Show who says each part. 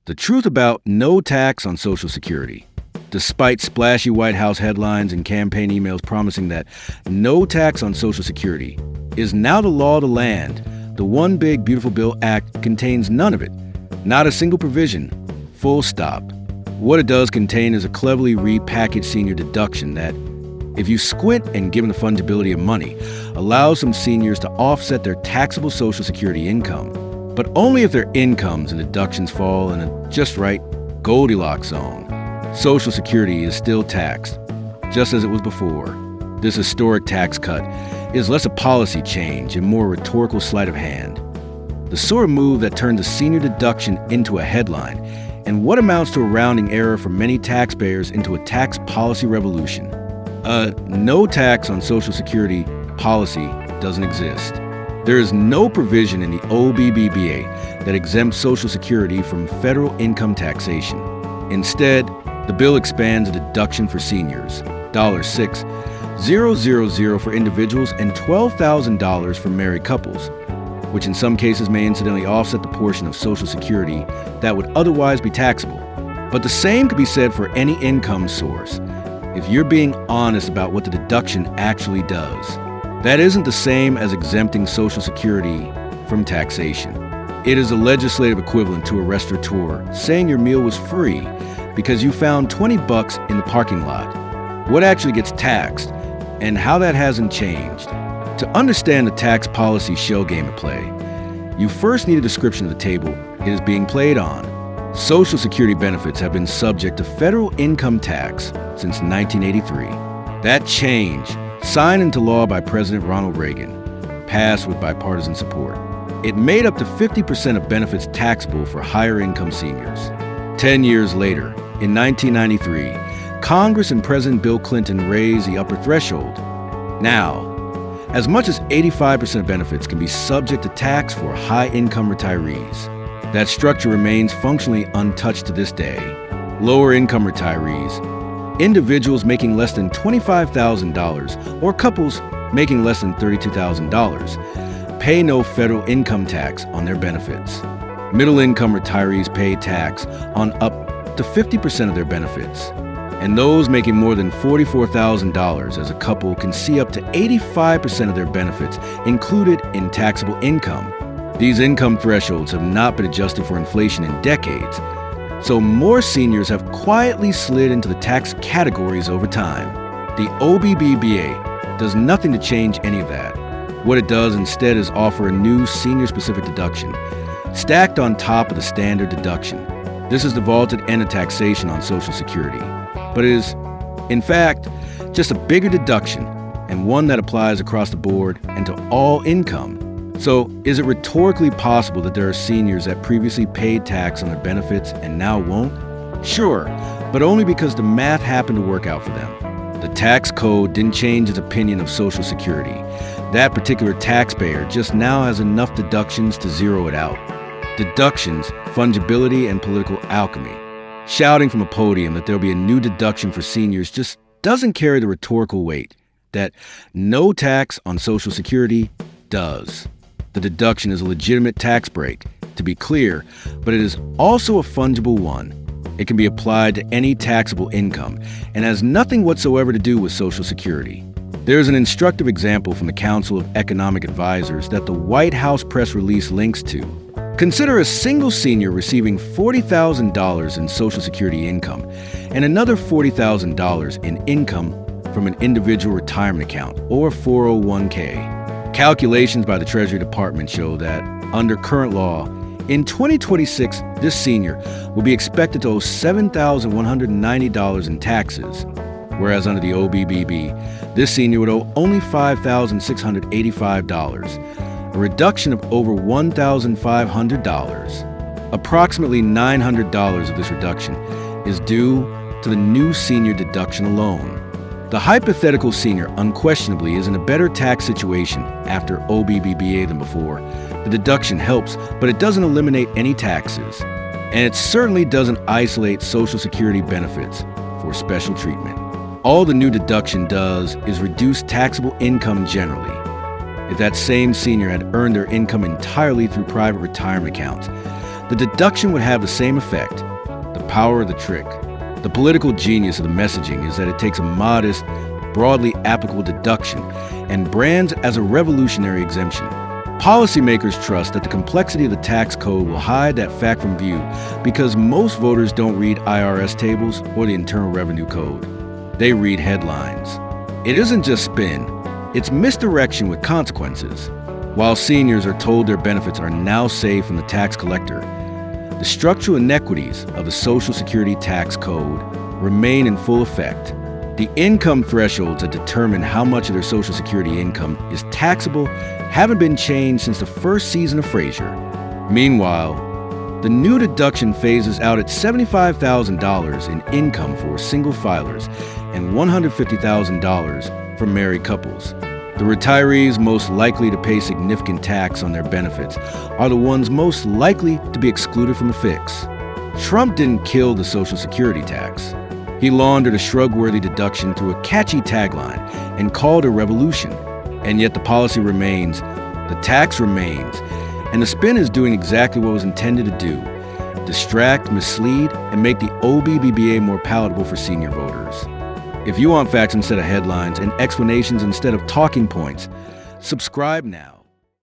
Speaker 1: The truth about no tax on Social Security. Despite splashy White House headlines and campaign emails promising that no tax on Social Security is now the law of the land, the One Big Beautiful Bill Act contains none of it. Not a single provision. Full stop. What it does contain is a cleverly repackaged senior deduction that, if you squint and given the fungibility of money, allows some seniors to offset their taxable Social Security income, but only if their incomes and deductions fall in a just right Goldilocks zone. Social Security is still taxed, just as it was before. This historic tax cut is less a policy change and more a rhetorical sleight of hand. The sort of move that turned the senior deduction into a headline and what amounts to a rounding error for many taxpayers into a tax policy revolution. No tax on Social Security policy doesn't exist. There is no provision in the OBBBA that exempts Social Security from federal income taxation. Instead, the bill expands a deduction for seniors, $6,000 for individuals and $12,000 for married couples, which in some cases may incidentally offset the portion of Social Security that would otherwise be taxable. But the same could be said for any income source, if you're being honest about what the deduction actually does. That isn't the same as exempting Social Security from taxation. It is a legislative equivalent to a restaurateur saying your meal was free because you found $20 in the parking lot. What actually gets taxed and how that hasn't changed. To understand the tax policy shell game at play, you first need a description of the table it is being played on. Social Security benefits have been subject to federal income tax since 1983. That change, signed into law by President Ronald Reagan, passed with bipartisan support. It made up to 50% of benefits taxable for higher income seniors. 10 years later, in 1993, Congress and President Bill Clinton raised the upper threshold. Now, as much as 85% of benefits can be subject to tax for high-income retirees. That structure remains functionally untouched to this day. Lower-income retirees, individuals making less than $25,000, or couples making less than $32,000, pay no federal income tax on their benefits. Middle-income retirees pay tax on up to 50% of their benefits. And those making more than $44,000 as a couple can see up to 85% of their benefits included in taxable income. These income thresholds have not been adjusted for inflation in decades, so more seniors have quietly slid into the tax categories over time. The OBBBA does nothing to change any of that. What it does instead is offer a new senior-specific deduction, stacked on top of the standard deduction. This is the vaulted end of taxation on Social Security. But it is, in fact, just a bigger deduction and one that applies across the board and to all income. So, is it rhetorically possible that there are seniors that previously paid tax on their benefits and now won't? Sure, but only because the math happened to work out for them. The tax code didn't change its opinion of Social Security. That particular taxpayer just now has enough deductions to zero it out. Deductions, fungibility, and political alchemy. Shouting from a podium that there'll be a new deduction for seniors just doesn't carry the rhetorical weight that no tax on Social Security does. The deduction is a legitimate tax break, to be clear, but it is also a fungible one. It can be applied to any taxable income and has nothing whatsoever to do with Social Security. There is an instructive example from the Council of Economic Advisors that the White House press release links to. Consider a single senior receiving $40,000 in Social Security income and another $40,000 in income from an individual retirement account or 401k. Calculations by the Treasury Department show that, under current law, in 2026, this senior will be expected to owe $7,190 in taxes, whereas under the OBBB, this senior would owe only $5,685. A reduction of over $1,500. Approximately $900 of this reduction is due to the new senior deduction alone. The hypothetical senior unquestionably is in a better tax situation after OBBBA than before. The deduction helps, but it doesn't eliminate any taxes. And it certainly doesn't isolate Social Security benefits for special treatment. All the new deduction does is reduce taxable income generally. If that same senior had earned their income entirely through private retirement accounts, the deduction would have the same effect. The power of the trick. The political genius of the messaging is that it takes a modest, broadly applicable deduction and brands as a revolutionary exemption. Policymakers trust that the complexity of the tax code will hide that fact from view because most voters don't read IRS tables or the Internal Revenue Code. They read headlines. It isn't just spin, it's misdirection with consequences. While seniors are told their benefits are now safe from the tax collector, the structural inequities of the Social Security tax code remain in full effect. The income thresholds that determine how much of their Social Security income is taxable haven't been changed since the first season of Frasier. Meanwhile, the new deduction phases out at $75,000 in income for single filers and $150,000 for married couples. The retirees most likely to pay significant tax on their benefits are the ones most likely to be excluded from the fix. Trump didn't kill the Social Security tax. He laundered a shrug-worthy deduction through a catchy tagline and called it a revolution. And yet the policy remains, the tax remains, and the spin is doing exactly what it was intended to do: distract, mislead, and make the OBBBA more palatable for senior voters. If you want facts instead of headlines and explanations instead of talking points, subscribe now.